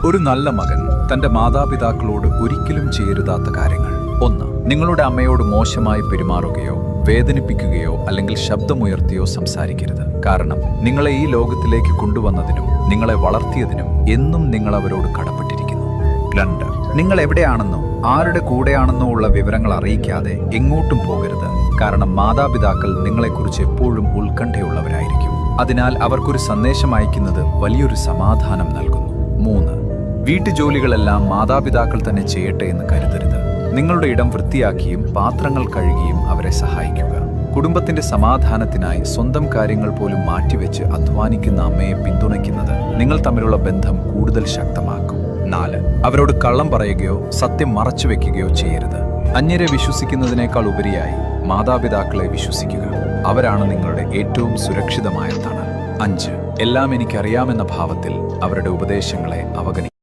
ഒരു നല്ല മകൻ തന്റെ മാതാപിതാക്കളോട് ഒരിക്കലും ചെയ്യരുതാത്ത കാര്യങ്ങൾ. 1. നിങ്ങളുടെ അമ്മയോട് മോശമായി പെരുമാറുകയോ വേദനിപ്പിക്കുകയോ അല്ലെങ്കിൽ ശബ്ദമുയർത്തിയോ സംസാരിക്കരുത്. കാരണം നിങ്ങളെ ഈ ലോകത്തിലേക്ക് കൊണ്ടുവന്നതിനും നിങ്ങളെ വളർത്തിയതിനും എന്നും നിങ്ങൾ അവരോട് കടപ്പെട്ടിരിക്കുന്നു. 2. നിങ്ങൾ എവിടെയാണെന്നോ ആരുടെ കൂടെയാണെന്നോ ഉള്ള വിവരങ്ങൾ അറിയിക്കാതെ എങ്ങോട്ടും പോകരുത്. കാരണം മാതാപിതാക്കൾ നിങ്ങളെക്കുറിച്ച് എപ്പോഴും ഉത്കണ്ഠയുള്ളവരായിരിക്കും. അതിനാൽ അവർക്കൊരു സന്ദേശം അയക്കുന്നത് വലിയൊരു സമാധാനം നൽകുന്നു. 3. വീട്ടുജോലികളെല്ലാം മാതാപിതാക്കൾ തന്നെ ചെയ്യട്ടെ എന്ന് കരുതരുത്. നിങ്ങളുടെ ഇടം വൃത്തിയാക്കിയും പാത്രങ്ങൾ കഴുകിയും അവരെ സഹായിക്കുക. കുടുംബത്തിന്റെ സമാധാനത്തിനായി സ്വന്തം കാര്യങ്ങൾ പോലും മാറ്റിവെച്ച് അധ്വാനിക്കുന്ന അമ്മയെ പിന്തുണയ്ക്കുന്നത് നിങ്ങൾ തമ്മിലുള്ള ബന്ധം കൂടുതൽ ശക്തമാക്കും. 4. അവരോട് കള്ളം പറയുകയോ സത്യം മറച്ചുവെക്കുകയോ ചെയ്യരുത്. അന്യരെ വിശ്വസിക്കുന്നതിനേക്കാൾ ഉപരിയായി മാതാപിതാക്കളെ വിശ്വസിക്കുക. അവരാണ് നിങ്ങളുടെ ഏറ്റവും സുരക്ഷിതമായ തണൽ. 5. എല്ലാം എനിക്കറിയാമെന്ന ഭാവത്തിൽ അവരുടെ ഉപദേശങ്ങളെ അവഗണിക്കുക.